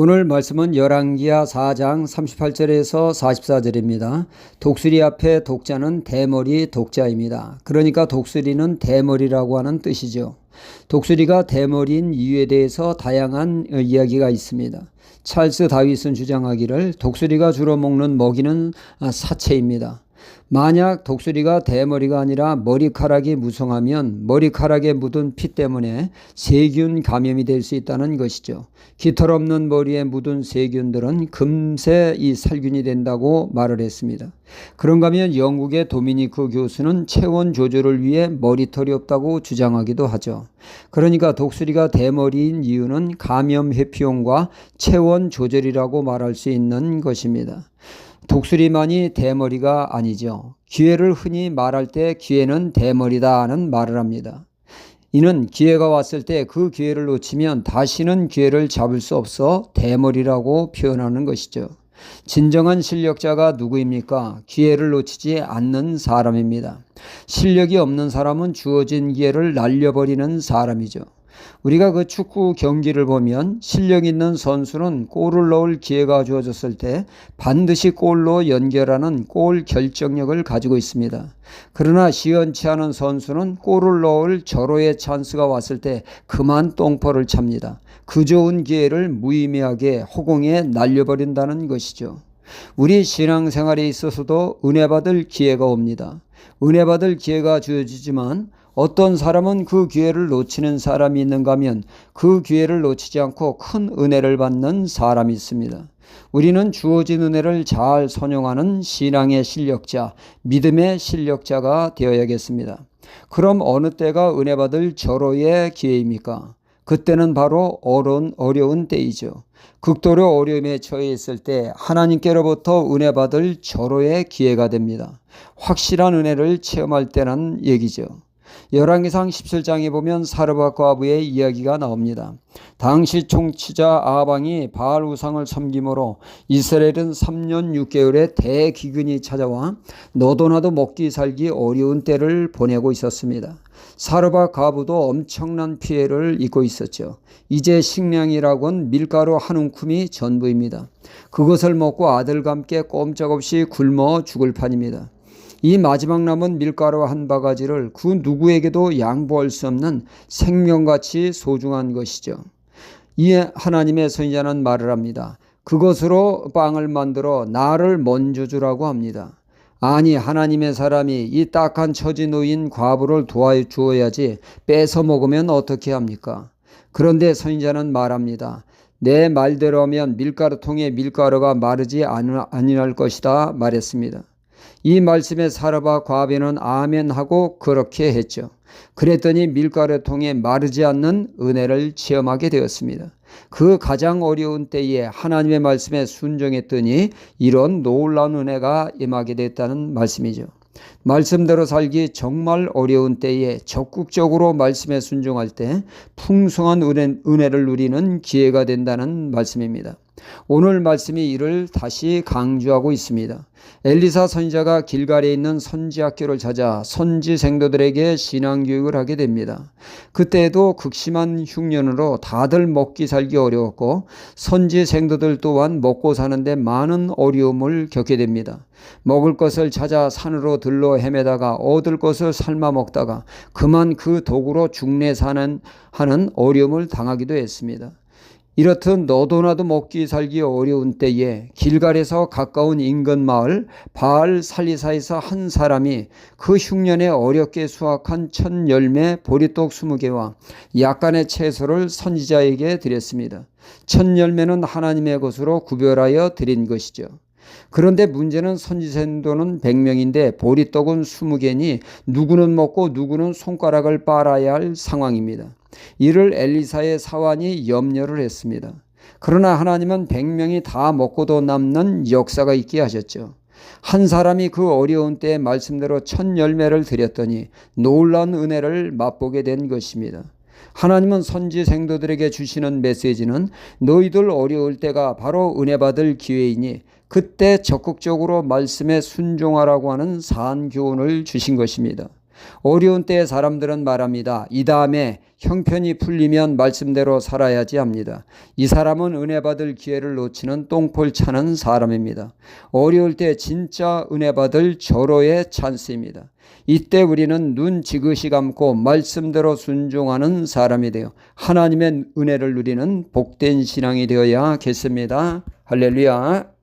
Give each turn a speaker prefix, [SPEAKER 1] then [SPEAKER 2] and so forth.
[SPEAKER 1] 오늘 말씀은 열왕기하 4장 38절에서 44절입니다. 독수리 앞에 독자는 대머리 독자입니다. 그러니까 독수리는 대머리라고 하는 뜻이죠. 독수리가 대머리인 이유에 대해서 다양한 이야기가 있습니다. 찰스 다윗은 주장하기를 독수리가 주로 먹는 먹이는 사체입니다. 만약 독수리가 대머리가 아니라 머리카락이 무성하면 머리카락에 묻은 피 때문에 세균 감염이 될 수 있다는 것이죠. 깃털 없는 머리에 묻은 세균들은 금세 이 살균이 된다고 말을 했습니다. 그런가 하면 영국의 도미니크 교수는 체온 조절을 위해 머리털이 없다고 주장하기도 하죠. 그러니까 독수리가 대머리인 이유는 감염 회피용과 체온 조절이라고 말할 수 있는 것입니다. 독수리만이 대머리가 아니죠. 기회를 흔히 말할 때 기회는 대머리다 하는 말을 합니다. 이는 기회가 왔을 때 그 기회를 놓치면 다시는 기회를 잡을 수 없어 대머리라고 표현하는 것이죠. 진정한 실력자가 누구입니까? 기회를 놓치지 않는 사람입니다. 실력이 없는 사람은 주어진 기회를 날려버리는 사람이죠. 우리가 그 축구 경기를 보면 실력 있는 선수는 골을 넣을 기회가 주어졌을 때 반드시 골로 연결하는 골 결정력을 가지고 있습니다. 그러나 시원치 않은 선수는 골을 넣을 절호의 찬스가 왔을 때 그만 똥볼을 찹니다. 그 좋은 기회를 무의미하게 허공에 날려버린다는 것이죠. 우리 신앙생활에 있어서도 은혜 받을 기회가 옵니다. 은혜 받을 기회가 주어지지만 어떤 사람은 그 기회를 놓치는 사람이 있는가 하면 그 기회를 놓치지 않고 큰 은혜를 받는 사람이 있습니다. 우리는 주어진 은혜를 잘 선용하는 신앙의 실력자, 믿음의 실력자가 되어야겠습니다. 그럼 어느 때가 은혜 받을 절호의 기회입니까? 그때는 바로 어려운 때이죠. 극도로 어려움에 처해 있을 때 하나님께로부터 은혜 받을 절호의 기회가 됩니다. 확실한 은혜를 체험할 때라는 얘기죠. 열왕기상 17장에 보면 사르밧 과부의 이야기가 나옵니다. 당시 총치자 아방이 바알 우상을 섬김으로 이스라엘은 3년 6개월의 대기근이 찾아와 너도나도 먹기 살기 어려운 때를 보내고 있었습니다. 사르밧 과부도 엄청난 피해를 입고 있었죠. 이제 식량이라곤 밀가루 한 움큼이 전부입니다. 그것을 먹고 아들과 함께 꼼짝없이 굶어 죽을 판입니다. 이 마지막 남은 밀가루 한 바가지를 그 누구에게도 양보할 수 없는 생명같이 소중한 것이죠. 이에 하나님의 선지자는 말을 합니다. 그것으로 빵을 만들어 나를 먼저 주라고 합니다. 아니, 하나님의 사람이 이 딱한 처지 놓인 과부를 도와주어야지 뺏어 먹으면 어떻게 합니까? 그런데 선지자는 말합니다. 내 말대로 하면 밀가루통에 밀가루가 마르지 아니할 것이다 말했습니다. 이 말씀에 사르밧 과부는 아멘하고 그렇게 했죠. 그랬더니 밀가루통에 마르지 않는 은혜를 체험하게 되었습니다. 그 가장 어려운 때에 하나님의 말씀에 순종했더니 이런 놀라운 은혜가 임하게 됐다는 말씀이죠. 말씀대로 살기 정말 어려운 때에 적극적으로 말씀에 순종할 때 풍성한 은혜를 누리는 기회가 된다는 말씀입니다. 오늘 말씀이 이를 다시 강조하고 있습니다. 엘리사 선지자가 길갈에 있는 선지학교를 찾아 선지 생도들에게 신앙교육을 하게 됩니다. 그때에도 극심한 흉년으로 다들 먹기 살기 어려웠고 선지 생도들 또한 먹고 사는데 많은 어려움을 겪게 됩니다. 먹을 것을 찾아 산으로 들러 헤매다가 얻을 것을 삶아 먹다가 그만 그 도구로 죽내 사는 하는 어려움을 당하기도 했습니다. 이렇듯 너도나도 먹기 살기 어려운 때에 길갈에서 가까운 인근 마을 바알 살리사에서 한 사람이 그 흉년에 어렵게 수확한 첫 열매 보리떡 20개와 약간의 채소를 선지자에게 드렸습니다. 첫 열매는 하나님의 것으로 구별하여 드린 것이죠. 그런데 문제는 선지생도는 100명인데 보리떡은 20개니 누구는 먹고 누구는 손가락을 빨아야 할 상황입니다. 이를 엘리사의 사환이 염려를 했습니다. 그러나 하나님은 100명이 다 먹고도 남는 역사가 있게 하셨죠. 한 사람이 그 어려운 때에 말씀대로 첫 열매를 드렸더니 놀라운 은혜를 맛보게 된 것입니다. 하나님은 선지 생도들에게 주시는 메시지는 너희들 어려울 때가 바로 은혜 받을 기회이니 그때 적극적으로 말씀에 순종하라고 하는 산 교훈을 주신 것입니다. 어려운 때에 사람들은 말합니다. 이 다음에 형편이 풀리면 말씀대로 살아야지 합니다. 이 사람은 은혜 받을 기회를 놓치는 똥볼 차는 사람입니다. 어려울 때 진짜 은혜 받을 절호의 찬스입니다. 이때 우리는 눈 지그시 감고 말씀대로 순종하는 사람이 되어 하나님의 은혜를 누리는 복된 신앙이 되어야겠습니다. 할렐루야.